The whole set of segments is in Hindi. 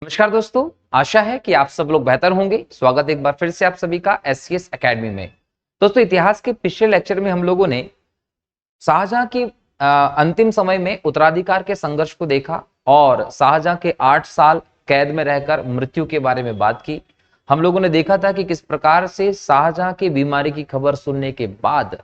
नमस्कार दोस्तों, आशा है कि आप सब लोग बेहतर होंगे। स्वागत एक बार फिर से आप सभी का एससीएस एकेडमी में। दोस्तों, इतिहास के पिछले लेक्चर में हम लोगों ने शाहजहां की अंतिम समय में उत्तराधिकार के संघर्ष को देखा और शाहजहां के 8 साल कैद में रहकर मृत्यु के बारे में बात की। हम लोगों ने देखा था कि किस प्रकार से शाहजहां की बीमारी की खबर सुनने के बाद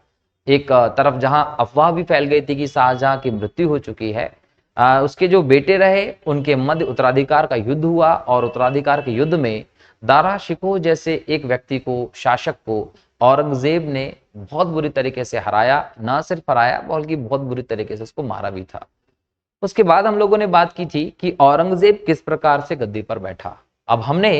एक तरफ जहां अफवाह भी फैल गई थी कि शाहजहां की मृत्यु हो चुकी है, उसके जो बेटे रहे उनके मध्य उत्तराधिकार का युद्ध हुआ और उत्तराधिकार के युद्ध में दारा शिकोह जैसे एक व्यक्ति को, शासक को औरंगजेब ने बहुत बुरी तरीके से हराया। ना सिर्फ हराया बल्कि बहुत बुरी तरीके से उसको मारा भी था। उसके बाद हम लोगों ने बात की थी कि औरंगजेब किस प्रकार से गद्दी पर बैठा। अब हमने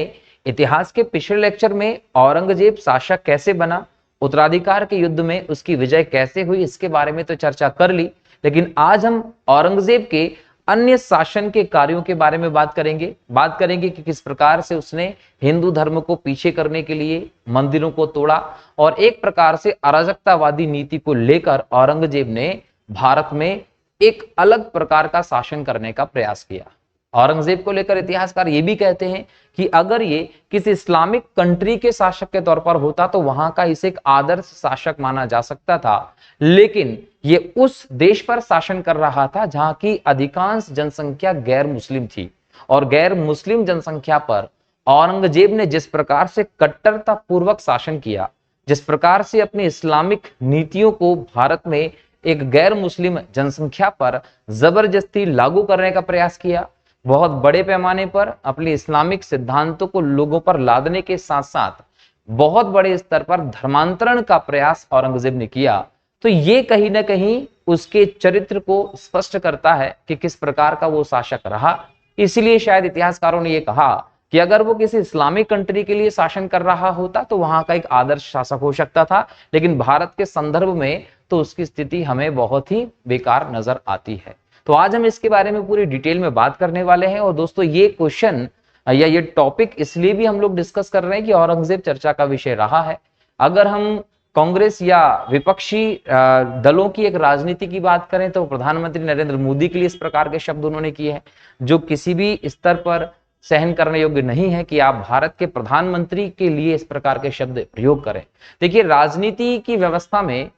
इतिहास के पिछले लेक्चर में औरंगजेब शासक कैसे बना, उत्तराधिकार के युद्ध में उसकी विजय कैसे हुई, इसके बारे में तो चर्चा कर ली। लेकिन आज हम औरंगजेब के अन्य शासन के कार्यों के बारे में बात करेंगे कि किस प्रकार से उसने हिंदू धर्म को पीछे करने के लिए मंदिरों को तोड़ा और एक प्रकार से अराजकतावादी नीति को लेकर औरंगजेब ने भारत में एक अलग प्रकार का शासन करने का प्रयास किया। औरंगजेब को लेकर इतिहासकार ये भी कहते हैं कि अगर ये किसी इस्लामिक कंट्री के शासक के तौर पर होता तो वहां का इसे एक आदर्श शासक माना जा सकता था, लेकिन ये उस देश पर शासन कर रहा था जहां की अधिकांश जनसंख्या गैर मुस्लिम थी और गैर मुस्लिम जनसंख्या पर औरंगजेब ने जिस प्रकार से कट्टरता पूर्वक शासन किया, जिस प्रकार से अपनी इस्लामिक नीतियों को भारत में एक गैर मुस्लिम जनसंख्या पर जबरदस्ती लागू करने का प्रयास किया, बहुत बड़े पैमाने पर अपने इस्लामिक सिद्धांतों को लोगों पर लादने के साथ साथ बहुत बड़े स्तर पर धर्मांतरण का प्रयास औरंगजेब ने किया, तो ये कहीं ना कहीं उसके चरित्र को स्पष्ट करता है कि किस प्रकार का वो शासक रहा। इसलिए शायद इतिहासकारों ने यह कहा कि अगर वो किसी इस्लामिक कंट्री के लिए शासन कर रहा होता तो वहां का एक आदर्श शासक हो सकता था, लेकिन भारत के संदर्भ में तो उसकी स्थिति हमें बहुत ही बेकार नजर आती है। तो आज हम इसके बारे में पूरी डिटेल में बात करने वाले हैं। और दोस्तों, ये क्वेश्चन या ये टॉपिक इसलिए भी हम लोग डिस्कस कर रहे हैं कि औरंगजेब चर्चा का विषय रहा है। अगर हम कांग्रेस या विपक्षी दलों की एक राजनीति की बात करें तो प्रधानमंत्री नरेंद्र मोदी के लिए इस प्रकार के शब्द उन्होंने किए हैं जो किसी भी स्तर पर सहन करने योग्य नहीं है कि आप भारत के प्रधानमंत्री के लिए इस प्रकार के शब्द प्रयोग करें। देखिए, राजनीति की व्यवस्था में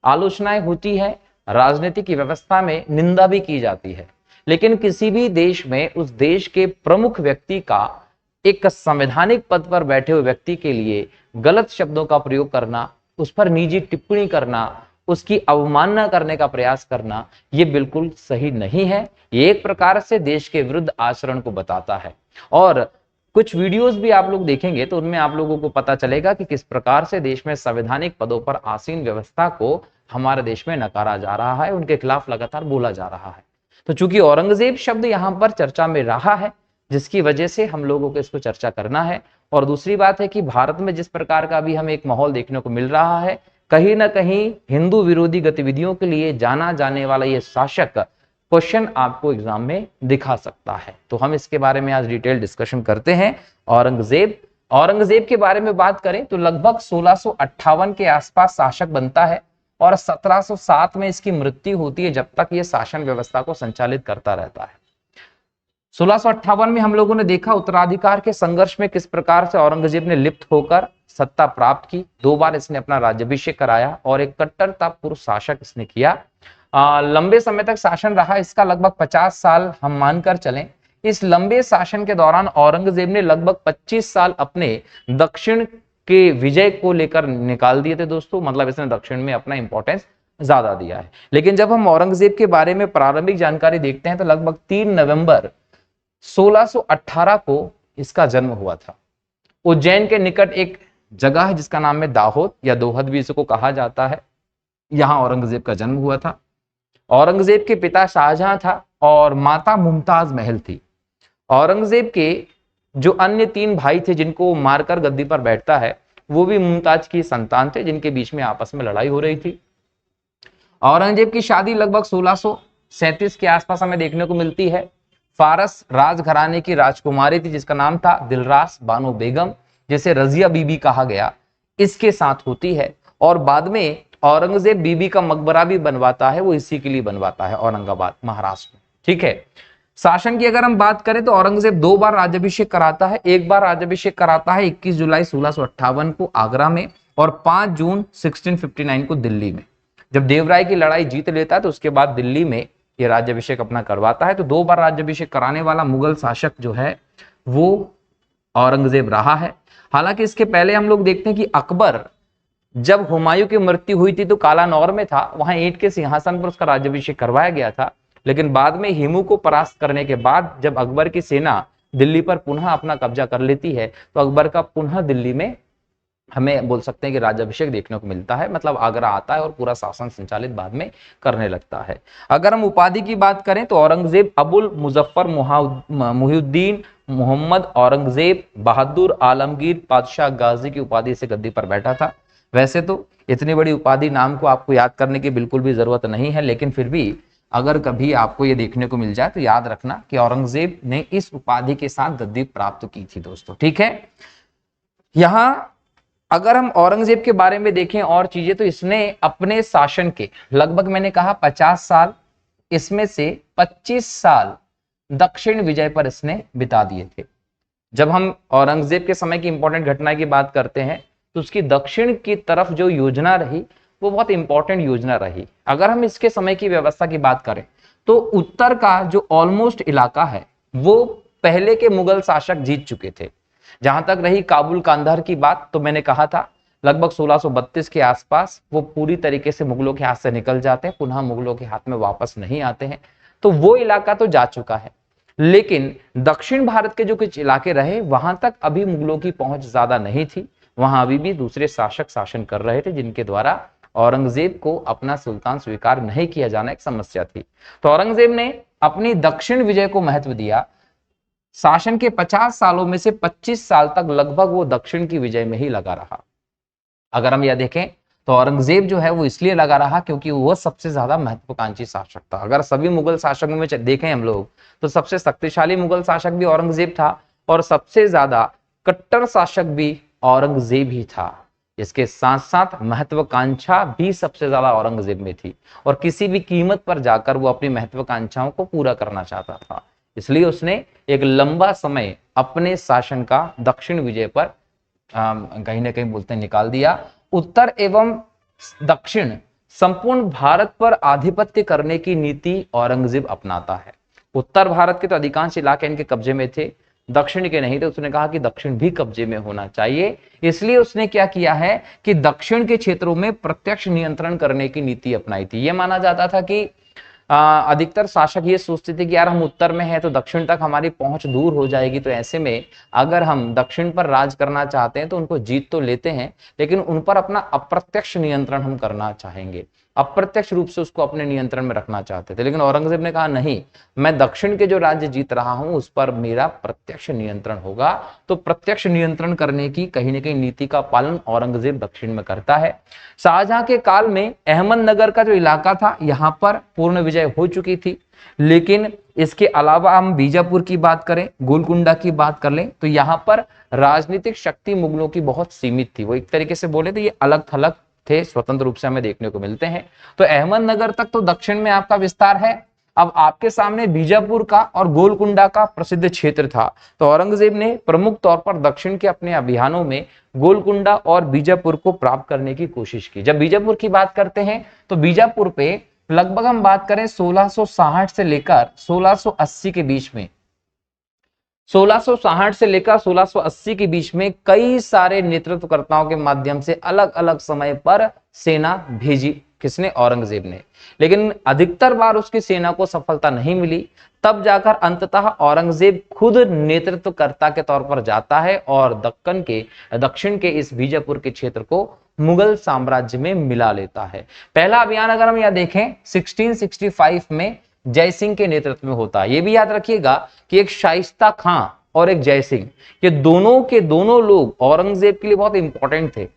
आलोचनाएं होती है, राजनीति की व्यवस्था में निंदा भी की जाती है, लेकिन किसी भी देश में उस देश के प्रमुख व्यक्ति का एक संवैधानिक पद पर बैठे हुए व्यक्ति के लिए गलत शब्दों का प्रयोग करना, उस पर निजी टिप्पणी करना, उसकी अवमानना करने का प्रयास करना, ये बिल्कुल सही नहीं है। ये एक प्रकार से देश के विरुद्ध आचरण को बताता है। और कुछ वीडियोस भी आप लोग देखेंगे तो उनमें आप लोगों को पता चलेगा कि किस प्रकार से देश में संवैधानिक पदों पर आसीन व्यवस्था को हमारे देश में नकारा जा रहा है, उनके खिलाफ लगातार बोला जा रहा है। तो चूंकि औरंगजेब शब्द यहां पर चर्चा में रहा है, जिसकी वजह से हम लोगों को इसको चर्चा करना है। और दूसरी बात है कि भारत में जिस प्रकार का भी हमें एक माहौल देखने को मिल रहा है, कहीं ना कहीं हिंदू विरोधी गतिविधियों के लिए जाना जाने वाला ये शासक क्वेश्चन आपको एग्जाम में दिखा सकता है। तो हम इसके बारे में आज डिटेल डिस्कशन करते हैं। औरंगजेब के बारे में बात करें तो लगभग 1658 के आसपास शासक बनता है और 1707 में इसकी मृत्यु होती है, जब तक ये शासन व्यवस्था को संचालित करता रहता है। 1658 में हम लोगों ने देखा उत्तराधिकार के संघर्ष में किस प्रकार से औरंगजेब ने लिप्त होकर सत्ता प्राप्त की। 2 बार इसने अपना राज्याभिषेक कराया और एक कट्टरतापूर्ण शासक इसने किया। लंबे समय तक शासन रहा, इसका लगभग 50 साल हम मानकर चलें। इस लंबे शासन के दौरान औरंगजेब ने लगभग 25 साल अपने दक्षिण के विजय को लेकर निकाल दिए थे दोस्तों, मतलब इसने दक्षिण में अपना इंपॉर्टेंस ज्यादा दिया है। लेकिन जब हम औरंगजेब के बारे में प्रारंभिक जानकारी देखते हैं तो लगभग 3 नवंबर 1618 को इसका जन्म हुआ था। उज्जैन के निकट एक जगह है जिसका नाम है दाहोद या दोहद भी इसको कहा जाता है, यहां औरंगजेब का जन्म हुआ था। औरंगजेब के पिता शाहजहां था और माता मुमताज महल थी। औरंगजेब के जो अन्य 3 भाई थे जिनको मारकर गद्दी पर बैठता है, वो भी मुमताज की संतान थे, जिनके बीच में आपस में लड़ाई हो रही थी। औरंगजेब की शादी लगभग 1637 के आसपास हमें देखने को मिलती है। फारस राजघराने की राजकुमारी थी जिसका नाम था दिलरास बानो बेगम, जिसे रजिया बीबी कहा गया, इसके साथ होती है। और बाद में औरंगजेब बीबी का मकबरा भी बनवाता है, वो इसी के लिए बनवाता है, औरंगाबाद महाराष्ट्र में। ठीक है, शासन की अगर हम बात करें तो औरंगजेब 2 बार राज्याभिषेक कराता है। एक बार राज्याभिषेक कराता है 21 जुलाई 1658 को आगरा में और 5 जून 1659 को दिल्ली में। जब देवराय की लड़ाई जीत लेता है तो उसके बाद दिल्ली में ये राज्याभिषेक अपना करवाता है। तो 2 बार राज्याभिषेक कराने वाला मुगल शासक जो है वो औरंगजेब रहा है। हालांकि इसके पहले हम लोग देखते हैं कि अकबर जब हुमायूं की मृत्यु हुई थी तो कालानौर में था, वहां ईंट के सिंहासन पर उसका राज्याभिषेक करवाया गया था। लेकिन बाद में हिमू को परास्त करने के बाद जब अकबर की सेना दिल्ली पर पुनः अपना कब्जा कर लेती है तो अकबर का पुनः दिल्ली में हमें बोल सकते हैं कि राज्याभिषेक देखने को मिलता है, मतलब आगरा आता है और पूरा शासन संचालित बाद में करने लगता है। अगर हम उपाधि की बात करें तो औरंगजेब अबुल मुजफ्फर मुहिउद्दीन मोहम्मद औरंगजेब बहादुर आलमगीर पातशाह गाजी की उपाधि से गद्दी पर बैठा था। वैसे तो इतनी बड़ी उपाधि नाम को आपको याद करने की बिल्कुल भी जरूरत नहीं है, लेकिन फिर भी अगर कभी आपको ये देखने को मिल जाए तो याद रखना कि औरंगजेब ने इस उपाधि के साथ गद्दी प्राप्त की थी दोस्तों। ठीक है, यहां अगर हम औरंगजेब के बारे में देखें और चीजें तो इसने अपने शासन के लगभग मैंने कहा 50 साल, इसमें से 25 साल दक्षिण विजय पर इसने बिता दिए थे। जब हम औरंगजेब के समय की इंपॉर्टेंट घटना की बात करते हैं तो उसकी दक्षिण की तरफ जो योजना रही वो बहुत इंपॉर्टेंट योजना रही। अगर हम इसके समय की व्यवस्था की बात करें तो उत्तर का जो ऑलमोस्ट इलाका है वो पहले के मुगल शासक जीत चुके थे। जहां तक रही काबुल कांधार की बात तो मैंने कहा था लगभग 1632 के आसपास वो पूरी तरीके से मुगलों के हाथ से निकल जाते हैं, पुनः मुगलों के हाथ में वापस नहीं आते हैं। तो वो इलाका तो जा चुका है, लेकिन दक्षिण भारत के जो कुछ इलाके रहे वहां तक अभी मुगलों की पहुंच ज्यादा नहीं थी। वहां अभी भी दूसरे शासक शासन कर रहे थे जिनके द्वारा औरंगजेब को अपना सुल्तान स्वीकार नहीं किया जाना एक समस्या थी। तो औरंगजेब ने अपनी दक्षिण विजय को महत्व दिया। शासन के 50 सालों में से 25 साल तक लगभग वो दक्षिण की विजय में ही लगा रहा। अगर हम यह देखें तो औरंगजेब जो है वो इसलिए लगा रहा क्योंकि वो सबसे ज्यादा महत्वाकांक्षी शासक था। अगर सभी मुगल शासकों में देखें हम लोग तो सबसे शक्तिशाली मुगल शासक भी औरंगजेब था और सबसे ज्यादा कट्टर शासक भी औरंगजेब ही था। इसके साथ साथ महत्वाकांक्षा भी सबसे ज्यादा औरंगजेब में थी और किसी भी कीमत पर जाकर वो अपनी महत्वाकांक्षाओं को पूरा करना चाहता था। इसलिए उसने एक लंबा समय अपने शासन का दक्षिण विजय पर कहीं ना कहीं बोलते निकाल दिया। उत्तर एवं दक्षिण संपूर्ण भारत पर आधिपत्य करने की नीति औरंगजेब अपनाता है। उत्तर भारत के तो अधिकांश इलाके इनके कब्जे में थे, दक्षिण के नहीं थे। उसने कहा कि दक्षिण भी कब्जे में होना चाहिए, इसलिए उसने क्या किया है कि दक्षिण के क्षेत्रों में प्रत्यक्ष नियंत्रण करने की नीति अपनाई थी। यह माना जाता था कि अधिकतर शासक ये सोचते थे कि यार हम उत्तर में हैं तो दक्षिण तक हमारी पहुंच दूर हो जाएगी, तो ऐसे में अगर हम दक्षिण पर राज करना चाहते हैं तो उनको जीत तो लेते हैं लेकिन उन पर अपना अप्रत्यक्ष नियंत्रण हम करना चाहेंगे, अप्रत्यक्ष रूप से उसको अपने नियंत्रण में रखना चाहते थे। लेकिन औरंगजेब ने कहा नहीं, मैं दक्षिण के जो राज्य जीत रहा हूं उस पर मेरा प्रत्यक्ष नियंत्रण होगा। तो प्रत्यक्ष नियंत्रण करने की कहीं ना कहीं नीति का पालन औरंगजेब दक्षिण में करता है। शाहजहां के काल में अहमदनगर का जो इलाका था यहां पर पूर्ण विजय हो चुकी थी, लेकिन इसके अलावा हम बीजापुर की बात करें, गोलकुंडा की बात कर लें तो यहां पर राजनीतिक शक्ति मुगलों की बहुत सीमित थी। वो एक तरीके से बोले तो ये अलग थलग थे, स्वतंत्र रूप से हमें देखने को मिलते हैं। तो अहमदनगर तक तो दक्षिण में आपका विस्तार है। अब आपके सामने बीजापुर का और गोलकुंडा का प्रसिद्ध क्षेत्र था। तो औरंगजेब ने प्रमुख तौर पर दक्षिण के अपने अभियानों में गोलकुंडा और बीजापुर को प्राप्त करने की कोशिश की। जब बीजापुर की बात करते हैं तो बीजापुर पे लगभग हम बात करें 1660 से लेकर 1680 के बीच में, 1660 से लेकर 1680 के बीच में कई सारे नेतृत्वकर्ताओं के माध्यम से अलग अलग समय पर सेना भेजी। किसने? औरंगजेब ने। लेकिन अधिकतर बार उसकी सेना को सफलता नहीं मिली। तब जाकर अंततः औरंगजेब खुद नेतृत्वकर्ता के तौर पर जाता है और दक्षिण के इस बीजापुर के क्षेत्र को मुगल साम्राज्य में मिला लेता है। पहला अभियान अगर हम यह देखें 1665 में जय सिंह के नेतृत्व में होता है। यह भी याद रखिएगा कि एक शाइस्ता खां और एक जय सिंह, ये दोनों के दोनों लोग औरंगजेब के लिए बहुत इंपॉर्टेंट थे।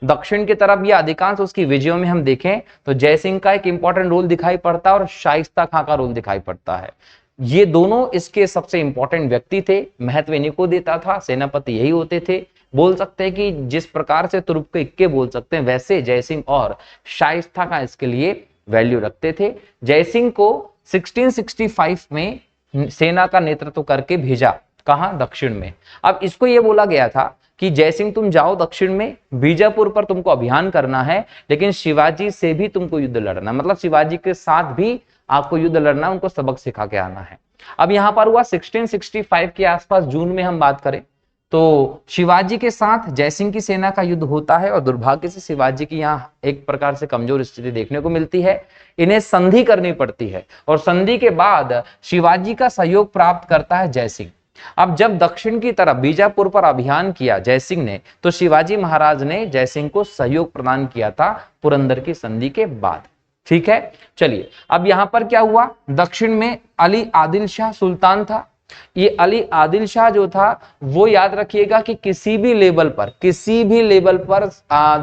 दक्षिण की तरफ या अधिकांश उसकी विजयों में हम देखें तो जय सिंह का एक इंपॉर्टेंट रोल दिखाई पड़ता है और शाइस्ता खां का रोल दिखाई पड़ता है। ये दोनों इसके सबसे इंपॉर्टेंट व्यक्ति थे, महत्व इन्हीं को देता था, सेनापति यही होते थे। बोल सकते हैं कि जिस प्रकार से तुरुप के इक्के बोल सकते हैं वैसे जय सिंह और शाइस्ता खां इसके लिए वैल्यू रखते थे। जय सिंह को 1665 में सेना का नेतृत्व करके भेजा, कहां, दक्षिण में। अब इसको ये बोला गया था कि जयसिंह तुम जाओ दक्षिण में, बीजापुर पर तुमको अभियान करना है, लेकिन शिवाजी से भी तुमको युद्ध लड़ना, मतलब शिवाजी के साथ भी आपको युद्ध लड़ना, उनको सबक सिखा के आना है। अब यहां पर हुआ 1665 के आसपास, जून में हम बात करें तो शिवाजी के साथ जयसिंह की सेना का युद्ध होता है और दुर्भाग्य से शिवाजी की यहाँ एक प्रकार से कमजोर स्थिति देखने को मिलती है। इन्हें संधि करनी पड़ती है और संधि के बाद शिवाजी का सहयोग प्राप्त करता है जयसिंह। अब जब दक्षिण की तरफ बीजापुर पर अभियान किया जयसिंह ने, तो शिवाजी महाराज ने जयसिंह को सहयोग प्रदान किया था पुरंदर की संधि के बाद। ठीक है, चलिए अब यहां पर क्या हुआ, दक्षिण में अली आदिल शाह सुल्तान था। ये अली आदिल शाह जो था वो याद रखिएगा कि किसी भी लेवल पर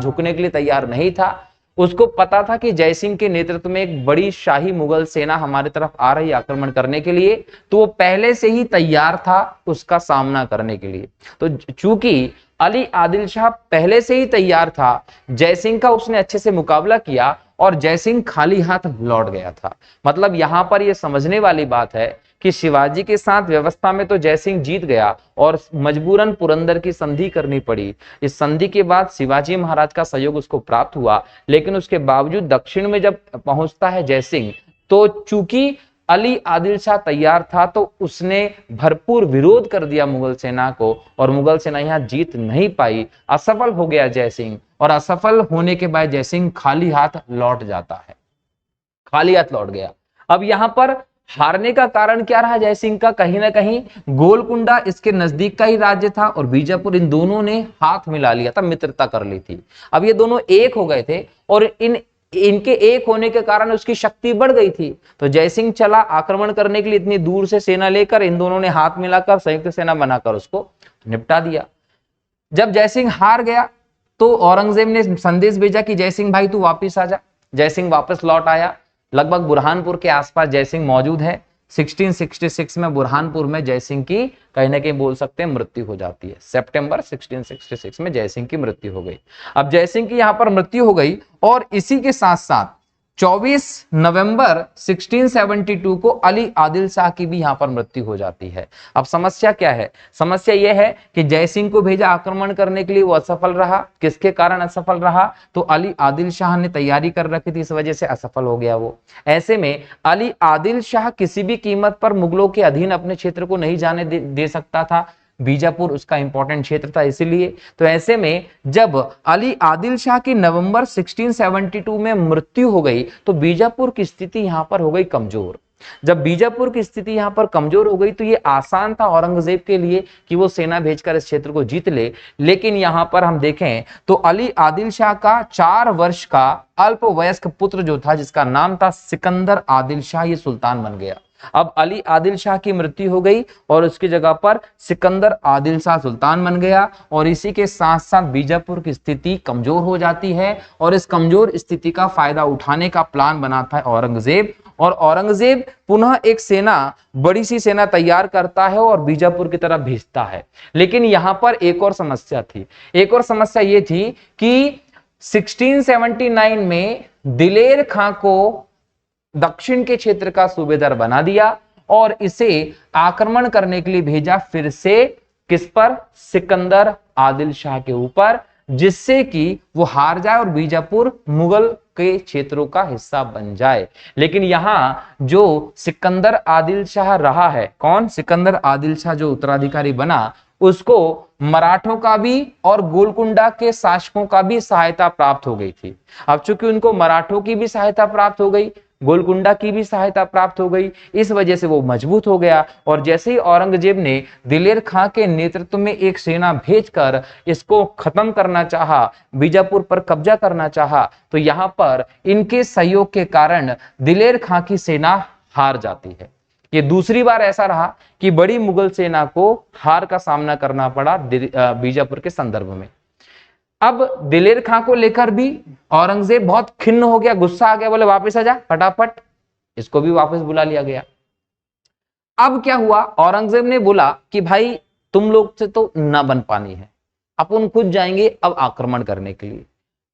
झुकने के लिए तैयार नहीं था। उसको पता था कि जयसिंह के नेतृत्व में एक बड़ी शाही मुगल सेना हमारे तरफ आ रही आक्रमण करने के लिए, तो वो पहले से ही तैयार था उसका सामना करने के लिए। तो चूंकि अली आदिल शाह पहले से ही तैयार था, जयसिंह का उसने अच्छे से मुकाबला किया और जयसिंह खाली हाथ लौट गया था। मतलब यहां पर यह समझने वाली बात है कि शिवाजी के साथ व्यवस्था में तो जयसिंह जीत गया और मजबूरन पुरंदर की संधि करनी पड़ी। इस संधि के बाद शिवाजी महाराज का सहयोग उसको प्राप्त हुआ, लेकिन उसके बावजूद दक्षिण में जब पहुंचता है जयसिंह, तो चूंकि अली आदिल शाह तैयार था तो उसने भरपूर विरोध कर दिया मुगल सेना को और मुगल सेना यहां जीत नहीं पाई, असफल हो गया जयसिंह। और असफल होने के बाद जयसिंह खाली हाथ लौट जाता है, खाली हाथ लौट गया। अब यहां पर हारने का कारण क्या रहा जयसिंह का, कहीं ना कहीं गोलकुंडा इसके नजदीक का ही राज्य था और बीजापुर, इन दोनों ने हाथ मिला लिया था, मित्रता कर ली थी। अब ये दोनों एक हो गए थे और इनके एक होने के कारण उसकी शक्ति बढ़ गई थी। तो जयसिंह चला आक्रमण करने के लिए इतनी दूर से सेना लेकर, इन दोनों ने हाथ मिलाकर संयुक्त सेना बनाकर उसको निपटा दिया। जब जयसिंह हार गया तो औरंगजेब ने संदेश भेजा कि जयसिंह भाई तू वापिस आ जा। जयसिंह वापस लौट आया। लगभग बुरहानपुर के आसपास जयसिंह मौजूद है। 1666 में बुरहानपुर में जयसिंह की कहीं ना कहीं बोल सकते हैं मृत्यु हो जाती है। सितंबर 1666 में जयसिंह की मृत्यु हो गई। अब जयसिंह की यहां पर मृत्यु हो गई और इसी के साथ साथ 24 नवंबर 1672 को अली आदिल शाह की भी यहां पर मृत्यु हो जाती है। अब समस्या क्या है, समस्या यह है कि जयसिंह को भेजा आक्रमण करने के लिए, वो असफल रहा। किसके कारण असफल रहा, तो अली आदिल शाह ने तैयारी कर रखी थी, इस वजह से असफल हो गया वो। ऐसे में अली आदिल शाह किसी भी कीमत पर मुगलों के अधीन अपने क्षेत्र को नहीं जाने दे सकता था। बीजापुर उसका इंपॉर्टेंट क्षेत्र था इसीलिए। तो ऐसे में जब अली आदिल शाह की नवंबर 1672 में मृत्यु हो गई तो बीजापुर की स्थिति यहां पर हो गई कमजोर। जब बीजापुर की स्थिति यहां पर कमजोर हो गई तो ये आसान था औरंगजेब के लिए कि वो सेना भेजकर इस क्षेत्र को जीत ले। लेकिन यहां पर हम देखें तो अली आदिल शाह का 4 वर्ष का अल्पवयस्क पुत्र जो था, जिसका नाम था सिकंदर आदिल शाह, ये सुल्तान बन गया। अब अली आदिल शाह की मृत्यु हो गई और उसकी जगह पर सिकंदर आदिल शाह सुल्तान बन गया और इसी के साथ साथ बीजापुर की स्थिति कमजोर हो जाती है। और इस कमजोर स्थिति का फायदा उठाने का प्लान बनाता है औरंगजेब और औरंगजेब पुनः एक सेना, बड़ी सी सेना तैयार करता है और बीजापुर की तरफ भेजता है। लेकिन यहां पर एक और समस्या थी। एक और समस्या यह थी कि 1679 में दिलेर खां को दक्षिण के क्षेत्र का सूबेदार बना दिया और इसे आक्रमण करने के लिए भेजा फिर से, किस पर, सिकंदर आदिल शाह के ऊपर, जिससे कि वो हार जाए और बीजापुर मुगल के क्षेत्रों का हिस्सा बन जाए। लेकिन यहां जो सिकंदर आदिल शाह रहा है, कौन, सिकंदर आदिल शाह जो उत्तराधिकारी बना, उसको मराठों का भी और गोलकुंडा के शासकों का भी सहायता प्राप्त हो गई थी। अब चूंकि उनको मराठों की भी सहायता प्राप्त हो गई, गोलकुंडा की भी सहायता प्राप्त हो गई, इस वजह से वो मजबूत हो गया। और जैसे ही औरंगजेब ने दिलेर खां के नेतृत्व में एक सेना भेजकर इसको खत्म करना चाहा, बीजापुर पर कब्जा करना चाहा, तो यहां पर इनके सहयोग के कारण दिलेर खां की सेना हार जाती है। ये दूसरी बार ऐसा रहा कि बड़ी मुगल सेना को हार का सामना करना पड़ा बीजापुर के संदर्भ में। अब दिलेर खां को लेकर भी औरंगजेब बहुत खिन्न हो गया, गुस्सा आ गया, बोले वापस आ जा फटाफट। इसको भी वापस बुला लिया गया। अब क्या हुआ, औरंगजेब ने बोला कि भाई तुम लोग से तो ना बन पानी है, अपन खुद जाएंगे अब आक्रमण करने के लिए।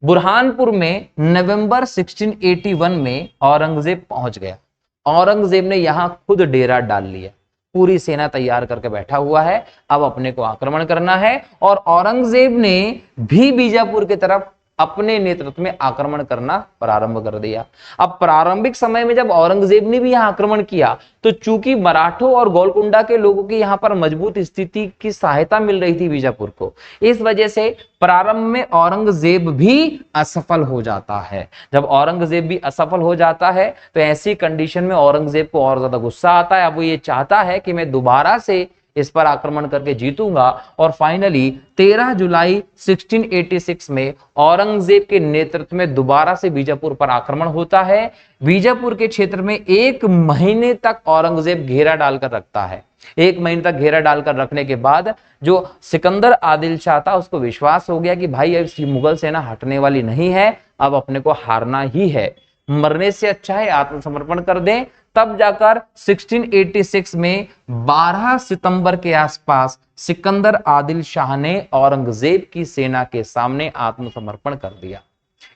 बुरहानपुर में नवंबर 1681 में औरंगजेब पहुंच गया। औरंगजेब ने यहां खुद डेरा डाल लिया। पूरी सेना तैयार करके बैठा हुआ है, अब अपने को आक्रमण करना है। और औरंगजेब ने भी बीजापुर की तरफ अपने नेतृत्व में आक्रमण करना प्रारंभ कर दिया। अब प्रारंभिक समय में जब औरंगजेब ने भी यहां आक्रमण किया तो चूंकि मराठों और गोलकुंडा के लोगों की यहां पर मजबूत स्थिति की सहायता मिल रही थी बीजापुर को, इस वजह से प्रारंभ में औरंगजेब भी असफल हो जाता है। जब औरंगजेब भी असफल हो जाता है तो ऐसी कंडीशन में औरंगजेब को और ज्यादा गुस्सा आता है। अब वो ये चाहता है कि मैं दोबारा से इस पर आक्रमण करके जीतूंगा। और फाइनली 13 जुलाई 1686 में औरंगजेब के नेतृत्व में दोबारा से बीजापुर पर आक्रमण होता है। बीजापुर के क्षेत्र में 1 महीने तक औरंगजेब घेरा डालकर रखता है। 1 महीने तक घेरा डालकर रखने के बाद जो सिकंदर आदिल शाह था उसको विश्वास हो गया कि भाई अब मुगल सेना हटने वाली नहीं है, अब अपने को हारना ही है, मरने से अच्छा है आत्मसमर्पण कर दें। तब जाकर 1686 में 12 सितंबर के आसपास सिकंदर आदिल शाह ने औरंगजेब की सेना के सामने आत्मसमर्पण कर दिया।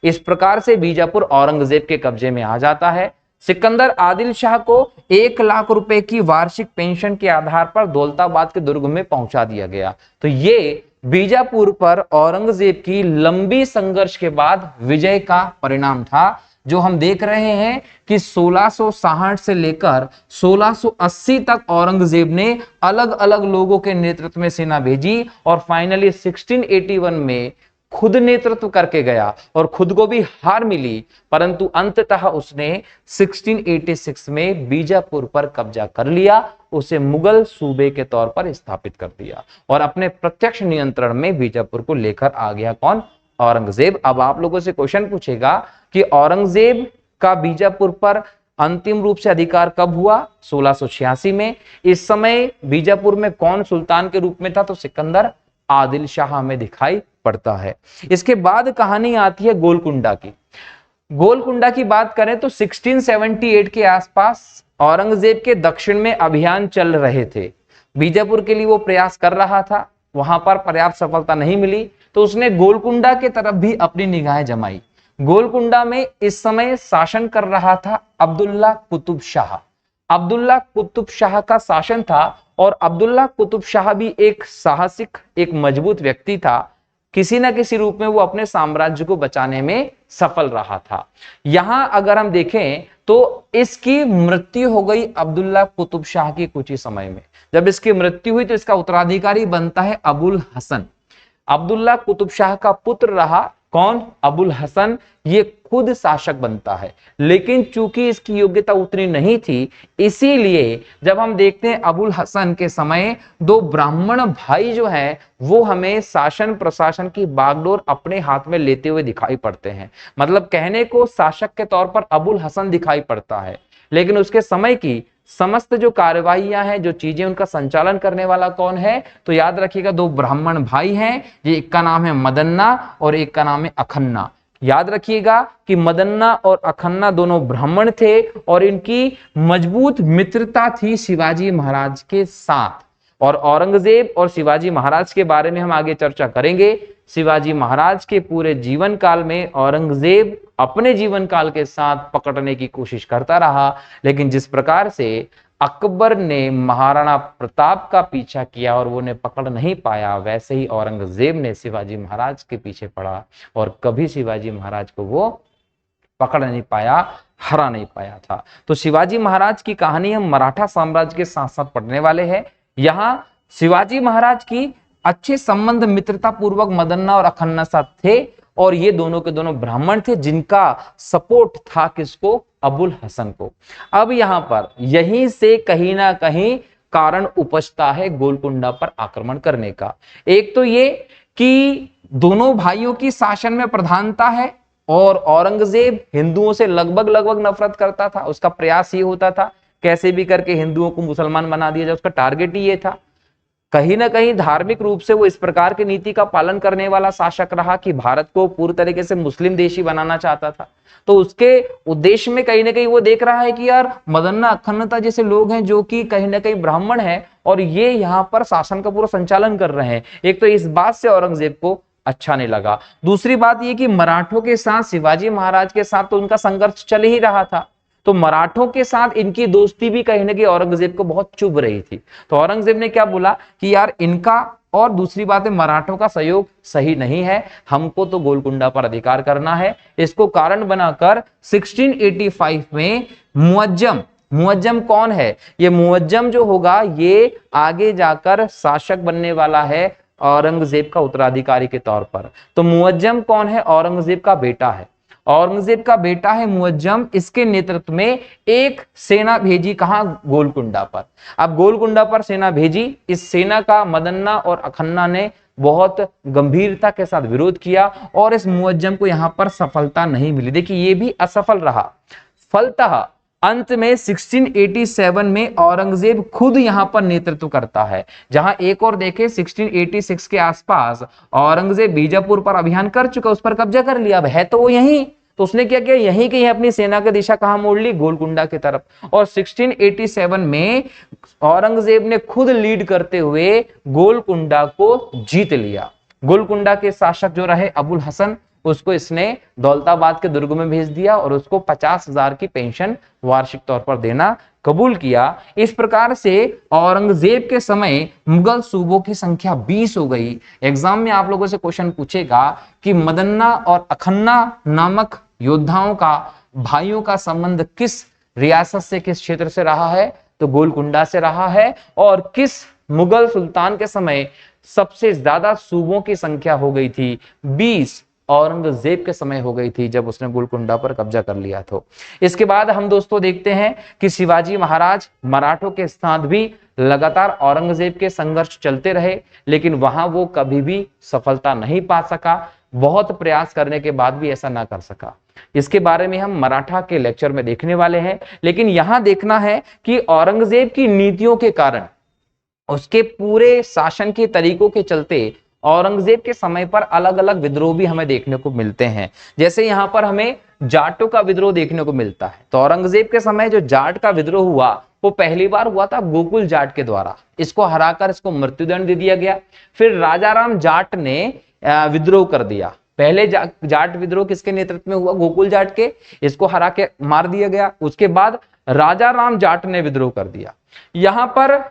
इस प्रकार से बीजापुर औरंगजेब के कब्जे में आ जाता है। सिकंदर आदिल शाह को 1 लाख रुपए की वार्षिक पेंशन के आधार पर दौलताबाद के दुर्ग में पहुंचा दिया गया। तो ये बीजापुर पर औरंगजेब की लंबी संघर्ष के बाद विजय का परिणाम था, जो हम देख रहे हैं कि 1660 से लेकर 1680 तक औरंगजेब ने अलग अलग लोगों के नेतृत्व में सेना भेजी और फाइनली 1681 में खुद नेतृत्व करके गया और खुद को भी हार मिली, परंतु अंततः उसने 1686 में बीजापुर पर कब्जा कर लिया, उसे मुगल सूबे के तौर पर स्थापित कर दिया और अपने प्रत्यक्ष नियंत्रण में बीजापुर को लेकर आ गया। कौन? औरंगजेब। अब आप लोगों से क्वेश्चन पूछेगा कि औरंगजेब का बीजापुर पर अंतिम रूप से अधिकार कब हुआ? 1686 में। इस समय बीजापुर में कौन सुल्तान के रूप में था? तो सिकंदर आदिल शाह हमें दिखाई पड़ता है। इसके बाद कहानी आती है गोलकुंडा की। गोलकुंडा की बात करें तो 1678 के आसपास औरंगजेब के दक्षिण में अभियान चल रहे थे। बीजापुर के लिए वो प्रयास कर रहा था, वहां पर पर्याप्त सफलता नहीं मिली तो उसने गोलकुंडा के तरफ भी अपनी निगाहें जमाई। गोलकुंडा में इस समय शासन कर रहा था अब्दुल्ला कुतुब शाह। अब्दुल्ला कुतुब शाह का शासन था और अब्दुल्ला कुतुब शाह भी एक साहसिक, एक मजबूत व्यक्ति था। किसी ना किसी रूप में वो अपने साम्राज्य को बचाने में सफल रहा था। यहां अगर हम देखें तो इसकी मृत्यु हो गई अब्दुल्ला कुतुब शाह की कुछ ही समय में। जब इसकी मृत्यु हुई तो इसका उत्तराधिकारी बनता है अबुल हसन। अब्दुल्ला कुतुब शाह का पुत्र रहा कौन? अबुल हसन। ये खुद शासक बनता है, लेकिन चूंकि इसकी योग्यता उतनी नहीं थी, इसीलिए जब हम देखते हैं अबुल हसन के समय 2 ब्राह्मण भाई जो हैं वो हमें शासन प्रशासन की बागडोर अपने हाथ में लेते हुए दिखाई पड़ते हैं। मतलब कहने को शासक के तौर पर अबुल हसन दिखाई पड़ता है, लेकिन उसके समय की समस्त जो कार्यवाहियां हैं, जो चीजें, उनका संचालन करने वाला कौन है? तो याद रखिएगा 2 ब्राह्मण भाई हैं। ये एक का नाम है मदन्ना और एक का नाम है अखन्ना। याद रखिएगा कि मदन्ना और अखन्ना दोनों ब्राह्मण थे और इनकी मजबूत मित्रता थी शिवाजी महाराज के साथ। और औरंगजेब और शिवाजी महाराज के बारे में हम आगे चर्चा करेंगे। शिवाजी महाराज के पूरे जीवन काल में औरंगजेब अपने जीवन काल के साथ पकड़ने की कोशिश करता रहा, लेकिन जिस प्रकार से अकबर ने महाराणा प्रताप का पीछा किया और वो उन्हें पकड़ नहीं पाया, वैसे ही औरंगजेब ने शिवाजी महाराज के पीछे पड़ा और कभी शिवाजी महाराज को वो पकड़ नहीं पाया, हरा नहीं पाया था। तो शिवाजी महाराज की कहानी हम मराठा साम्राज्य के साथ साथ पढ़ने वाले हैं। यहाँ शिवाजी महाराज की अच्छे संबंध मित्रता पूर्वक मदन्ना और अखन्ना साथ थे और ये दोनों के दोनों ब्राह्मण थे जिनका सपोर्ट था किसको? अबुल हसन को। अब यहां पर यहीं से कहीं ना कहीं कारण उपजता है गोलकुंडा पर आक्रमण करने का। एक तो ये कि दोनों भाइयों की शासन में प्रधानता है और औरंगजेब हिंदुओं से लगभग नफरत करता था। उसका प्रयास ये होता था कैसे भी करके हिंदुओं को मुसलमान बना दिया जाए, उसका टारगेट ही ये था। कहीं ना कहीं धार्मिक रूप से वो इस प्रकार की नीति का पालन करने वाला शासक रहा कि भारत को पूरी तरीके से मुस्लिम देशी बनाना चाहता था। तो उसके उद्देश्य में कहीं ना कहीं वो देख रहा है कि यार मदन्ना अखन्नता जैसे लोग हैं जो कि कहीं ना कहीं ब्राह्मण हैं और ये यहाँ पर शासन का पूरा संचालन कर रहे हैं। एक तो इस बात से औरंगजेब को अच्छा नहीं लगा। दूसरी बात ये कि मराठों के साथ शिवाजी महाराज के साथ तो उनका संघर्ष चल ही रहा था। तो मराठों के साथ इनकी दोस्ती भी कहीं ना कहीं औरंगजेब को बहुत चुभ रही थी। तो औरंगजेब ने क्या बोला कि यार इनका और दूसरी बात है मराठों का सहयोग सही नहीं है, हमको तो गोलकुंडा पर अधिकार करना है। इसको कारण बनाकर 1685 में मुअज्जम, मुअज्जम कौन है, ये मुअज्जम जो होगा ये आगे जाकर शासक बनने वाला है औरंगजेब का उत्तराधिकारी के तौर पर। तो मुअज्जम कौन है, औरंगजेब का बेटा है, औरंगजेब का बेटा है मुअज्जम। इसके नेतृत्व में एक सेना भेजी, कहां, गोलकुंडा पर। अब गोलकुंडा पर सेना भेजी, इस सेना का मदन्ना और अखन्ना ने बहुत गंभीरता के साथ विरोध किया और इस मुअज्जम को यहां पर सफलता नहीं मिली। देखिए ये भी असफल रहा। फलतः अंत में 1687 में औरंगजेब खुद यहां पर नेतृत्व करता है। जहां एक और देखें 1686 के आसपास औरंगजेब बीजापुर पर अभियान कर चुका, उस पर कब्जा कर लिया, अब है तो वो यहीं। तो उसने क्या किया, यहीं कहीं अपनी सेना की दिशा कहां मोड़ ली, गोलकुंडा की तरफ। और 1687 में औरंगजेब ने खुद लीड करते हुए गोलकुंडा को जीत लिया। गोलकुंडा के शासक जो रहे अबुल हसन, उसको इसने दौलताबाद के दुर्ग में भेज दिया और उसको 50,000 की पेंशन वार्षिक तौर पर देना कबूल किया। इस प्रकार से औरंगजेब के समय मुगल सूबों की संख्या 20 हो गई। एग्जाम में आप लोगों से क्वेश्चन पूछेगा कि मदन्ना और अखन्ना नामक योद्धाओं का, भाइयों का संबंध किस रियासत से, किस क्षेत्र से रहा है, तो गोलकुंडा से रहा है। और किस मुगल सुल्तान के समय सबसे ज्यादा सूबों की संख्या हो गई थी, 20, औरंगजेब के समय हो गई थी जब उसने गोलकुंडा पर कब्जा कर लिया। तो इसके बाद हम दोस्तों देखते हैं कि शिवाजी महाराज मराठों के साथ भी लगातार औरंगजेब के संघर्ष चलते रहे, लेकिन वहां वो कभी भी सफलता नहीं पा सका, बहुत प्रयास करने के बाद भी ऐसा ना कर सका। इसके बारे में हम मराठा के लेक्चर में देखने वाले हैं। लेकिन यहां देखना है कि औरंगजेब की नीतियों के कारण, उसके पूरे शासन के तरीकों के चलते औरंगजेब के समय पर अलग अलग विद्रोह भी हमें देखने को मिलते हैं। जैसे यहां पर हमें जाटों का विद्रोह देखने को मिलता है। तो औरंगजेब के समय जो जाट का विद्रोह हुआ वो पहली बार हुआ था गोकुल जाट के द्वारा। इसको हराकर इसको मृत्युदंड दे दिया गया। फिर राजाराम जाट ने विद्रोह कर दिया। पहले जाट विद्रोह किसके नेतृत्व में हुआ, गोकुल जाट के, इसको हरा के मार दिया गया। उसके बाद राजाराम जाट ने विद्रोह कर दिया। यहां पर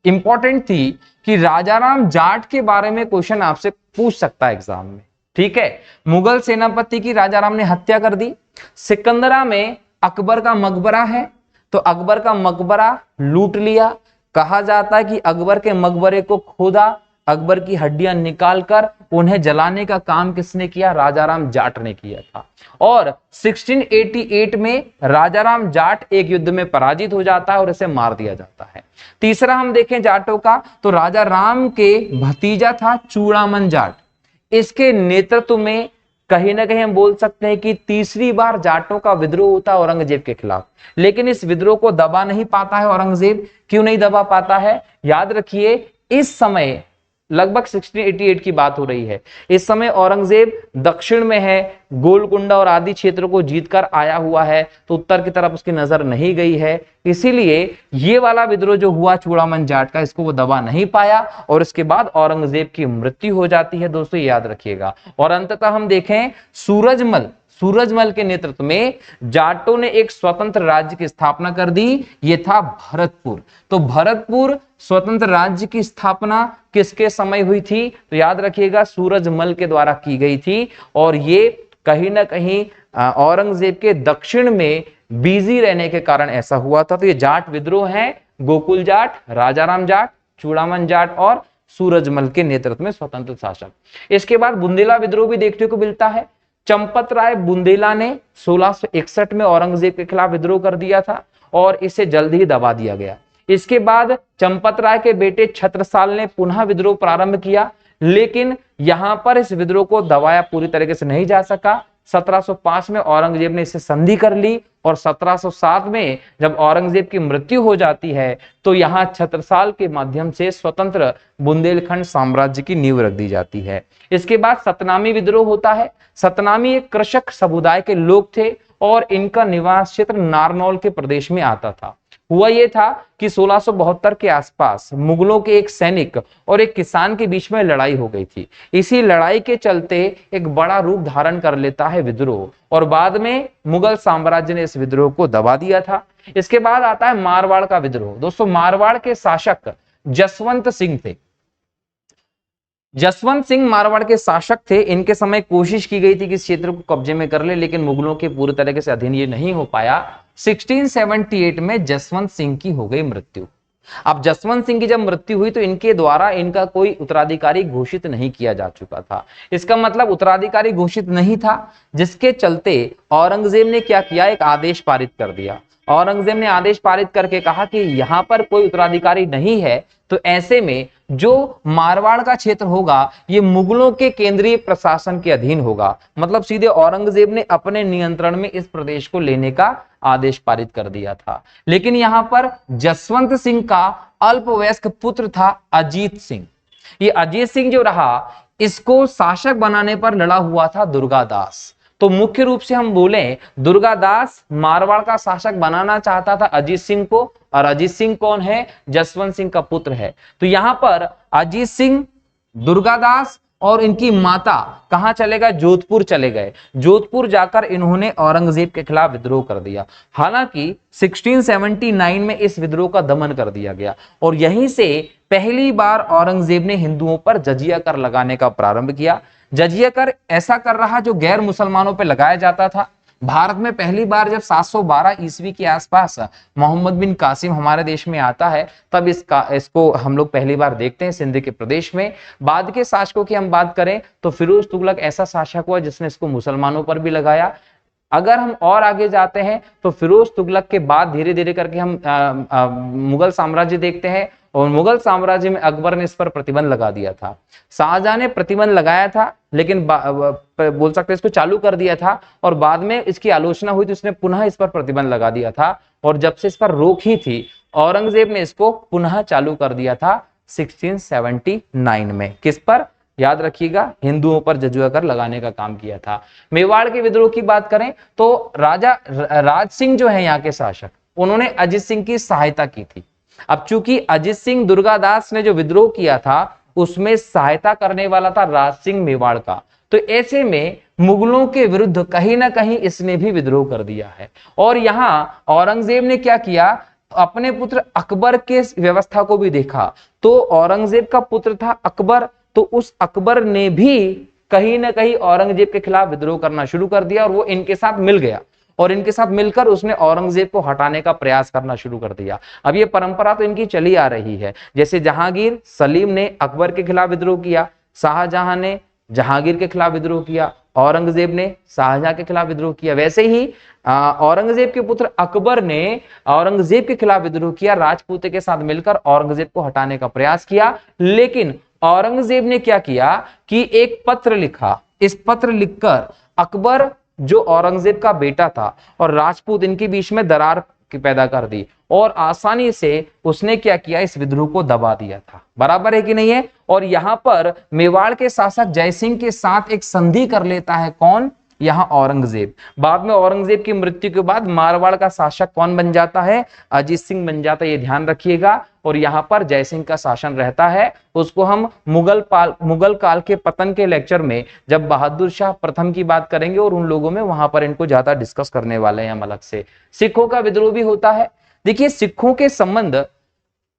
इंपॉर्टेंट थी कि राजाराम जाट के बारे में क्वेश्चन आपसे पूछ सकता है एग्जाम में, ठीक है। मुगल सेनापति की राजाराम ने हत्या कर दी। सिकंदरा में अकबर का मकबरा है, तो अकबर का मकबरा लूट लिया। कहा जाता है कि अकबर के मकबरे को खोदा, अकबर की हड्डियां निकालकर उन्हें जलाने का काम किसने किया, राजाराम जाट ने किया था। और 1688 में राजाराम जाट एक युद्ध में पराजित हो जाता है और इसे मार दिया जाता है। तीसरा हम देखें जाटों का, तो राजा राम के भतीजा था चूड़ामन जाट। इसके नेतृत्व में कहीं ना कहीं हम बोल सकते हैं कि तीसरी बार जाटों का विद्रोह होता है औरंगजेब के खिलाफ। लेकिन इस विद्रोह को दबा नहीं पाता है औरंगजेब। क्यों नहीं दबा पाता है, याद रखिए इस समय लगभग 1688 की बात हो रही है। इस समय औरंगजेब दक्षिण में है, गोलकुंडा और आदि क्षेत्रों को जीतकर आया हुआ है, तो उत्तर की तरफ उसकी नजर नहीं गई है। इसीलिए ये वाला विद्रोह जो हुआ चूड़ामन जाट का, इसको वो दबा नहीं पाया और इसके बाद औरंगजेब की मृत्यु हो जाती है। दोस्तों याद रखिएगा। और अंततः हम देखें सूरजमल के नेतृत्व में जाटों ने एक स्वतंत्र राज्य की स्थापना कर दी। ये था भरतपुर। तो भरतपुर स्वतंत्र राज्य की स्थापना किसके समय हुई थी, तो याद रखिएगा सूरजमल के द्वारा की गई थी। और ये कहीं ना कहीं औरंगजेब के दक्षिण में बिजी रहने के कारण ऐसा हुआ था। तो ये जाट विद्रोह है, गोकुल जाट, राजाराम जाट, चूड़ामन जाट और सूरजमल के नेतृत्व में स्वतंत्र शासक। इसके बाद बुंदेला विद्रोह भी देखने को मिलता है। चंपत राय बुंदेला ने 1661 में औरंगजेब के खिलाफ विद्रोह कर दिया था और इसे जल्द ही दबा दिया गया। इसके बाद चंपत राय के बेटे छत्रसाल ने पुनः विद्रोह प्रारंभ किया, लेकिन यहां पर इस विद्रोह को दबाया पूरी तरीके से नहीं जा सका। 1705 में औरंगजेब ने इसे संधि कर ली और 1707 में जब औरंगजेब की मृत्यु हो जाती है तो यहां छत्रसाल के माध्यम से स्वतंत्र बुंदेलखंड साम्राज्य की नींव रख दी जाती है। इसके बाद सतनामी विद्रोह होता है। सतनामी एक कृषक समुदाय के लोग थे और इनका निवास क्षेत्र नारनौल के प्रदेश में आता था। हुआ ये था कि 1672 के आसपास मुगलों के एक सैनिक और एक किसान के बीच में लड़ाई हो गई थी। इसी लड़ाई के चलते एक बड़ा रूप धारण कर लेता है विद्रोह, और बाद में मुगल साम्राज्य ने इस विद्रोह को दबा दिया था। इसके बाद आता है मारवाड़ का विद्रोह। दोस्तों, मारवाड़ के शासक जसवंत सिंह थे। जसवंत सिंह मारवाड़ के शासक थे। इनके समय कोशिश की गई थी कि इस क्षेत्र को कब्जे में कर ले, लेकिन मुगलों के पूरी तरीके से अधीन ये नहीं हो पाया। 1678 में जसवंत सिंह की हो गई मृत्यु। अब जसवंत सिंह की जब मृत्यु हुई तो इनके द्वारा इनका कोई उत्तराधिकारी घोषित नहीं किया जा चुका था। इसका मतलब उत्तराधिकारी घोषित नहीं था, जिसके चलते औरंगजेब ने क्या किया, एक आदेश पारित कर दिया। औरंगजेब ने आदेश पारित करके कहा कि यहां पर कोई उत्तराधिकारी नहीं है, तो ऐसे में जो मारवाड़ का क्षेत्र होगा ये मुगलों के केंद्रीय प्रशासन के अधीन होगा। मतलब सीधे औरंगजेब ने अपने नियंत्रण में इस प्रदेश को लेने का आदेश पारित कर दिया था। लेकिन यहां पर जसवंत सिंह का अल्पवयस्क पुत्र था अजीत सिंह। ये अजीत सिंह जो रहा, इसको शासक बनाने पर लड़ा हुआ था दुर्गादास। तो मुख्य रूप से हम बोलें, दुर्गादास मारवाड़ का शासक बनाना चाहता था अजीत सिंह को, और अजीत सिंह कौन है, जसवंत सिंह का पुत्र है। तो यहां पर अजीत सिंह, दुर्गादास और इनकी माता कहां चले गए, जोधपुर चले गए। जोधपुर जाकर इन्होंने औरंगजेब के खिलाफ विद्रोह कर दिया। हालांकि 1679 में इस विद्रोह का दमन कर दिया गया, और यहीं से पहली बार औरंगजेब ने हिंदुओं पर जजिया कर लगाने का प्रारंभ किया। जजिया कर ऐसा कर रहा जो गैर मुसलमानों पर लगाया जाता था। भारत में पहली बार जब 712 ईस्वी के आसपास मोहम्मद बिन कासिम हमारे देश में आता है, तब इसको हम लोग पहली बार देखते हैं सिंध के प्रदेश में। बाद के शासकों की हम बात करें तो फिरोज तुगलक ऐसा शासक हुआ जिसने इसको मुसलमानों पर भी लगाया। अगर हम और आगे जाते हैं तो फिरोज तुगलक के बाद धीरे धीरे करके हम मुगल साम्राज्य देखते हैं, और मुगल साम्राज्य में अकबर ने इस पर प्रतिबंध लगा दिया था। शाहजहां ने प्रतिबंध लगाया था, लेकिन बोल सकते हैं इसको चालू कर दिया था, और बाद में इसकी आलोचना हुई तो उसने पुनः इस पर प्रतिबंध लगा दिया था, और जब से इस पर रोक ही थी, औरंगजेब ने इसको पुनः चालू कर दिया था 1679 में। किस पर, याद रखिएगा, हिंदुओं पर जजुआ कर लगाने का काम किया था। मेवाड़ के विद्रोह की बात करें तो राजा राज सिंह जो है यहाँ के शासक, उन्होंने अजीत सिंह की सहायता की थी। अब चूंकि अजीत सिंह, दुर्गादास ने जो विद्रोह किया था उसमें सहायता करने वाला था राज सिंह मेवाड़ का, तो ऐसे में मुगलों के विरुद्ध कहीं ना कहीं इसने भी विद्रोह कर दिया है। और यहां औरंगजेब ने क्या किया, अपने पुत्र अकबर के व्यवस्था को भी देखा। तो औरंगजेब का पुत्र था अकबर, तो उस अकबर ने भी कहीं ना कहीं औरंगजेब के खिलाफ विद्रोह करना शुरू कर दिया, और वो इनके साथ मिल गया, और इनके साथ मिलकर उसने औरंगजेब को हटाने का प्रयास करना शुरू कर दिया। अब ये परंपरा तो इनकी चली आ रही है। जैसे जहांगीर, सलीम ने अकबर के खिलाफ विद्रोह किया, शाहजहां ने जहांगीर के खिलाफ विद्रोह किया, औरंगजेब ने शाहजहां के खिलाफ विद्रोह किया, वैसे ही औरंगजेब के पुत्र अकबर ने औरंगजेब के खिलाफ विद्रोह किया, राजपूत के साथ मिलकर औरंगजेब को हटाने का प्रयास किया। लेकिन औरंगजेब ने क्या किया कि एक पत्र लिखा। इस पत्र लिखकर अकबर, जो औरंगजेब का बेटा था, और राजपूत, इनके बीच में दरार पैदा कर दी, और आसानी से उसने क्या किया, इस विद्रोह को दबा दिया था। बराबर है कि नहीं है। और यहां पर मेवाड़ के शासक जयसिंह के साथ एक संधि कर लेता है, कौन, यहां औरंगजेब। बाद में औरंगजेब की मृत्यु के बाद मारवाड़ का शासक कौन बन जाता है, अजीत सिंह बन जाता है, ये ध्यान रखिएगा। और यहां पर जयसिंह का शासन रहता है। उसको हम मुगल काल के पतन के लेक्चर में जब बहादुर शाह प्रथम की बात करेंगे और उन लोगों में, वहां पर इनको ज्यादा डिस्कस करने वाले हैं हम अलग से। सिखों का विद्रोह भी होता है। देखिए, सिखों के संबंध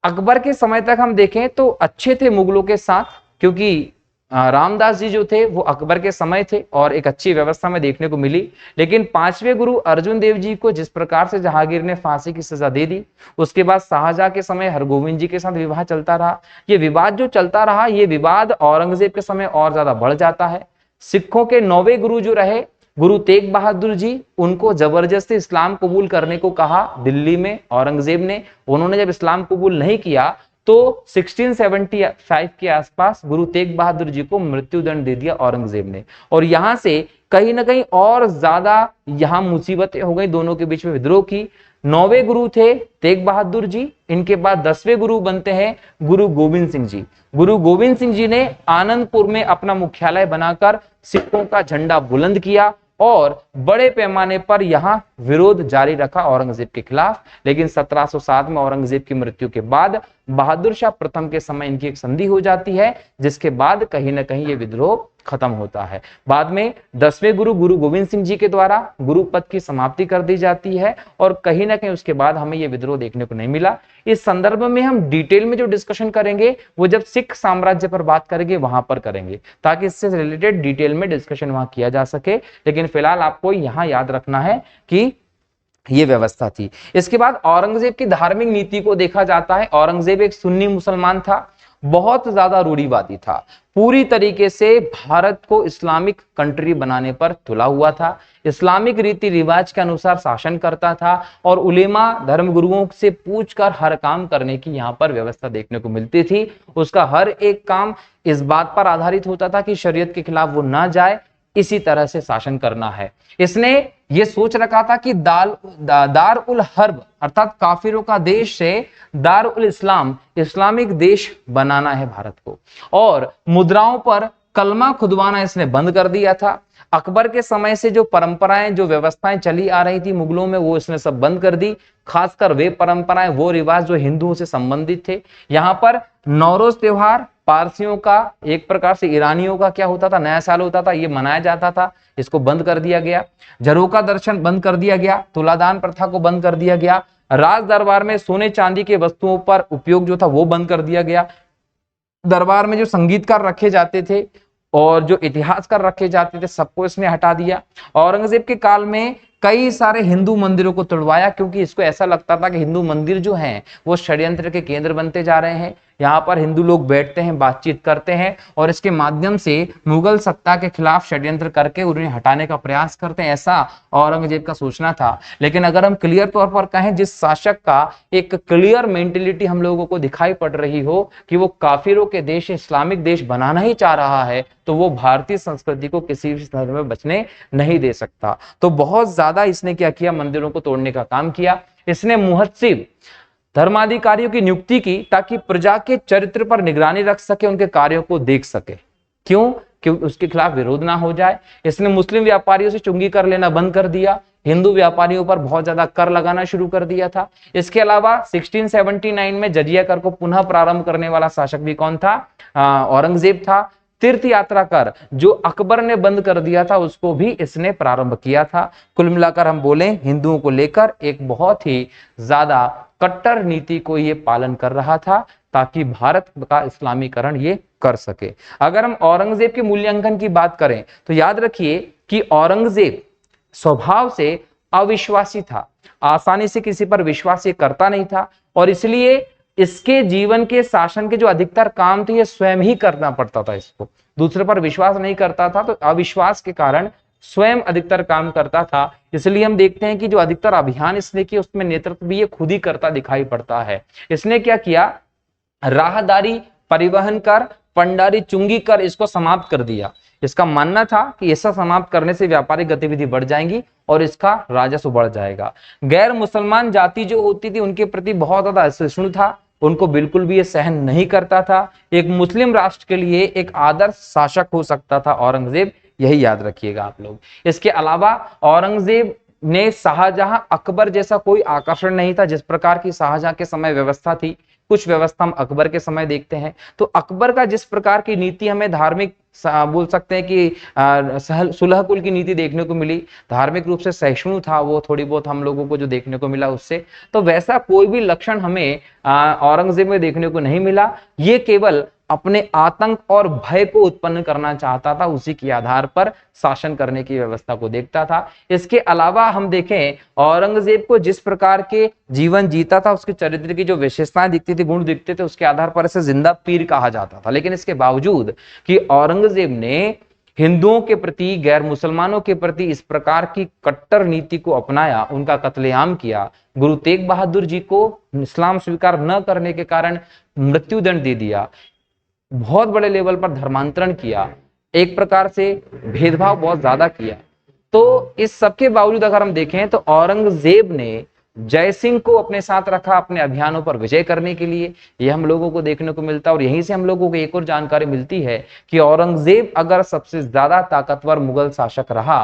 अकबर के समय तक हम देखें तो अच्छे थे मुगलों के साथ, क्योंकि रामदास जी जो थे वो अकबर के समय थे और एक अच्छी व्यवस्था में देखने को मिली। लेकिन पांचवें गुरु अर्जुन देव जी को जिस प्रकार से जहांगीर ने फांसी की सजा दे दी, उसके बाद शाहजहां के समय हरगोविंद जी के साथ विवाह चलता रहा। ये विवाद जो चलता रहा, ये विवाद औरंगजेब के समय और ज्यादा बढ़ जाता है। सिखों के 9वें गुरु जो रहे, गुरु तेग बहादुर जी, उनको जबरदस्ती इस्लाम कबूल करने को कहा दिल्ली में औरंगजेब ने। उन्होंने जब इस्लाम कबूल नहीं किया तो 1675 के आसपास गुरु तेग बहादुर जी को मृत्युदंड दे दिया औरंगजेब ने। और यहां से कहीं ना कहीं और ज्यादा यहां मुसीबतें हो गई, दोनों के बीच में विद्रोह की। 9वें गुरु थे तेग बहादुर जी, इनके बाद 10वें गुरु बनते हैं गुरु गोविंद सिंह जी। गुरु गोविंद सिंह जी ने आनंदपुर में अपना मुख्यालय बनाकर सिखों का झंडा बुलंद किया, और बड़े पैमाने पर यहां विरोध जारी रखा औरंगजेब के खिलाफ। लेकिन 1707 में औरंगजेब की मृत्यु के बाद बहादुर शाह प्रथम के समय इनकी एक संधि हो जाती है, जिसके बाद कहीं ना कहीं ये विद्रोह खत्म होता है। बाद में 10वें गुरु गुरु गोविंद सिंह जी के द्वारा गुरु पद की समाप्ति कर दी जाती है और कहीं ना कहीं उसके बाद हमें यह विद्रोह देखने को नहीं मिला। इस संदर्भ में हम डिटेल में जो डिस्कशन करेंगे वो जब सिख साम्राज्य पर बात करेंगे वहां पर करेंगे, ताकि इससे रिलेटेड डिटेल में डिस्कशन वहां किया जा सके। लेकिन फिलहाल आपको यहां याद रखना है कि ये व्यवस्था थी। इसके बाद औरंगजेब की धार्मिक नीति को देखा जाता है। औरंगजेब एक सुन्नी मुसलमान था, बहुत ज्यादा रूढ़िवादी था, पूरी तरीके से भारत को इस्लामिक कंट्री बनाने पर तुला हुआ था, इस्लामिक रीति रिवाज के अनुसार शासन करता था और उलेमा धर्मगुरुओं से पूछकर हर काम करने की यहाँ पर व्यवस्था देखने को मिलती थी। उसका हर एक काम इस बात पर आधारित होता था कि शरीयत के खिलाफ वो ना जाए, इसी तरह से शासन करना है। इसने ये सोच रखा था कि दार उल हर्ब अर्थात काफिरों का देश से दार उल इस्लाम इस्लामिक देश बनाना है भारत को, और मुद्राओं पर कलमा खुदवाना इसने बंद कर दिया था। अकबर के समय से जो परंपराएं जो व्यवस्थाएं चली आ रही थी मुगलों में, वो इसने सब बंद कर दी। खासकर वे परंपराएं वो रिवाज जो हिंदुओं से संबंधित थे। यहाँ पर नौरोज त्योहार पारसियों का, एक प्रकार से ईरानियों का क्या होता था, नया साल होता था, ये मनाया जाता था, इसको बंद कर दिया गया। झरोका दर्शन बंद कर दिया गया, तुलादान प्रथा को बंद कर दिया गया, राज दरबार में सोने चांदी के वस्तुओं पर उपयोग जो था वो बंद कर दिया गया। दरबार में जो संगीतकार रखे जाते थे और जो इतिहासकार रखे जाते थे सबको इसने हटा दिया। औरंगजेब के काल में कई सारे हिंदू मंदिरों को तोड़वाया, क्योंकि इसको ऐसा लगता था कि हिंदू मंदिर जो हैं वो षड्यंत्र के केंद्र बनते जा रहे हैं। यहाँ पर हिंदू लोग बैठते हैं, बातचीत करते हैं और इसके माध्यम से मुगल सत्ता के खिलाफ षड्यंत्र करके उन्हें हटाने का प्रयास करते हैं, ऐसा औरंगजेब का सोचना था। लेकिन अगर हम क्लियर तौर पर कहें, जिस शासक का एक क्लियर मेंटेलिटी हम लोगों को दिखाई पड़ रही हो कि वो काफिरों के देश इस्लामिक देश बनाना ही चाह रहा है, तो वो भारतीय संस्कृति को किसी भी संदर्भ में बचने नहीं दे सकता। तो बहुत ज्यादा इसने क्या किया, मंदिरों को तोड़ने का काम किया। इसने मुहत्सिब धर्माधिकारियों की नियुक्ति की ताकि प्रजा के चरित्र पर निगरानी रख सके, उनके कार्यों को देख सके। क्यों? क्योंकि उसके खिलाफ विरोध ना हो जाए। इसने मुस्लिम व्यापारियों से चुंगी कर लेना बंद कर दिया, हिंदू व्यापारियों पर बहुत ज्यादा कर लगाना शुरू कर दिया था। इसके अलावा 1679 में जजिया कर को पुनः प्रारंभ करने वाला शासक भी कौन था? औरंगजेब था। तीर्थ यात्रा कर जो अकबर ने बंद कर दिया था उसको भी इसने प्रारंभ किया था। कुल मिलाकर हम बोले, हिंदुओं को लेकर एक बहुत ही ज्यादा कट्टर नीति को ये पालन कर रहा था ताकि भारत का इस्लामीकरण ये कर सके। अगर हम औरंगजेब के मूल्यांकन की बात करें तो याद रखिए कि औरंगजेब स्वभाव से अविश्वासी था, आसानी से किसी पर विश्वास ये करता नहीं था और इसलिए इसके जीवन के शासन के जो अधिकतर काम थे ये स्वयं ही करना पड़ता था। इसको दूसरे पर विश्वास नहीं करता था, तो अविश्वास के कारण स्वयं अधिकतर काम करता था। इसलिए हम देखते हैं कि जो अधिकतर अभियान इसने किए उसमें नेतृत्व भी ये खुद ही करता दिखाई पड़ता है। इसने क्या किया, राहदारी परिवहन कर, पंडारी चुंगी कर इसको समाप्त कर दिया। इसका मानना था कि ऐसा समाप्त करने से व्यापारिक गतिविधि बढ़ जाएंगी और इसका राजस्व बढ़ जाएगा। गैर मुसलमान जाति जो होती थी उनके प्रति बहुत ज्यादा असहिष्णु था, उनको बिल्कुल भी ये सहन नहीं करता था। एक मुस्लिम राष्ट्र के लिए एक आदर्श शासक हो सकता था औरंगजेब, यही याद रखिएगा आप लोग। इसके अलावा औरंगजेब ने शाहजहां अकबर जैसा कोई आकर्षण नहीं था। जिस प्रकार की शाहजहां के समय व्यवस्था थी, कुछ व्यवस्था हम अकबर के समय देखते हैं। तो अकबर का जिस प्रकार की नीति हमें धार्मिक बोल सकते हैं कि सुलह कुल की नीति देखने को मिली, धार्मिक रूप से सहिष्णु था वो, थोड़ी बहुत हम लोगों को जो देखने को मिला उससे, तो वैसा कोई भी लक्षण हमें औरंगजेब में देखने को नहीं मिला। ये केवल अपने आतंक और भय को उत्पन्न करना चाहता था, उसी के आधार पर शासन करने की व्यवस्था को देखता था। इसके अलावा हम देखें औरंगजेब को जिस प्रकार के जीवन जीता था, उसके चरित्र की जो विशेषताएं दिखती थी, गुण दिखते थे, उसके आधार पर इसे जिंदा पीर कहा जाता था। लेकिन इसके बावजूद कि औरंगजेब ने हिंदुओं के प्रति, गैर मुसलमानों के प्रति इस प्रकार की कट्टर नीति को अपनाया, उनका कत्लेआम किया, गुरु तेग बहादुर जी को इस्लाम स्वीकार न करने के कारण मृत्युदंड दे दिया, बहुत बड़े लेवल पर धर्मांतरण किया, एक प्रकार से भेदभाव बहुत ज्यादा किया, तो इस सबके बावजूद अगर हम देखें तो औरंगजेब ने जय सिंह को अपने साथ रखा अपने अभियानों पर विजय करने के लिए। यह हम लोगों को देखने को मिलता है और यहीं से हम लोगों को एक और जानकारी मिलती है कि औरंगजेब अगर सबसे ज्यादा ताकतवर मुगल शासक रहा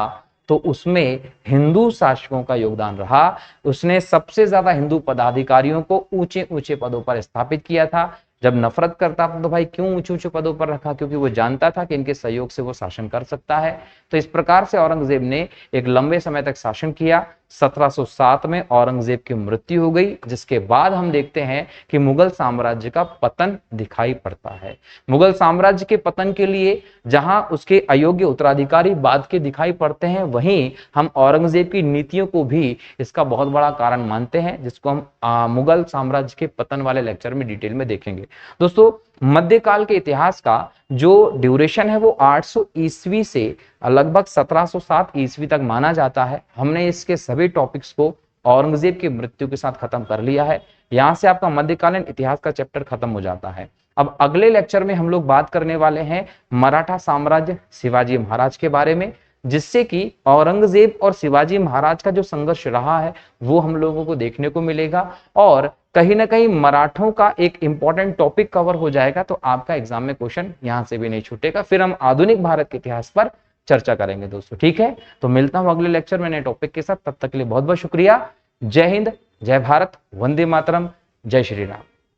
तो उसमें हिंदू शासकों का योगदान रहा। उसने सबसे ज्यादा हिंदू पदाधिकारियों को ऊंचे ऊंचे पदों पर स्थापित किया था। जब नफरत करता था तो भाई क्यों ऊंचे ऊंचे पदों पर रखा, क्योंकि वो जानता था कि इनके सहयोग से वो शासन कर सकता है। तो इस प्रकार से औरंगजेब ने एक लंबे समय तक शासन किया। 1707 में औरंगजेब की मृत्यु हो गई, जिसके बाद हम देखते हैं कि मुगल साम्राज्य का पतन दिखाई पड़ता है। मुगल साम्राज्य के पतन के लिए जहां उसके अयोग्य उत्तराधिकारी बाद के दिखाई पड़ते हैं, वहीं हम औरंगजेब की नीतियों को भी इसका बहुत बड़ा कारण मानते हैं, जिसको हम मुगल साम्राज्य के पतन वाले लेक्चर में डिटेल में देखेंगे। दोस्तों, मध्यकाल के इतिहास का जो ड्यूरेशन है वो 800 ईस्वी से लगभग 1707 ईस्वी तक माना जाता है। हमने इसके सभी टॉपिक्स को औरंगजेब की मृत्यु के साथ खत्म कर लिया है। यहां से आपका मध्यकालीन इतिहास का चैप्टर खत्म हो जाता है। अब अगले लेक्चर में हम लोग बात करने वाले हैं मराठा साम्राज्य शिवाजी महाराज के बारे में, जिससे कि औरंगजेब और शिवाजी महाराज का जो संघर्ष रहा है वो हम लोगों को देखने को मिलेगा, और कहीं ना कहीं मराठों का एक इंपॉर्टेंट टॉपिक कवर हो जाएगा। तो आपका एग्जाम में क्वेश्चन यहां से भी नहीं छूटेगा। फिर हम आधुनिक भारत के इतिहास पर चर्चा करेंगे दोस्तों, ठीक है। तो मिलता हूं अगले लेक्चर में नए टॉपिक के साथ, तब तक के लिए बहुत बहुत शुक्रिया। जय हिंद, जय भारत, वंदे मातरम, जय श्री राम।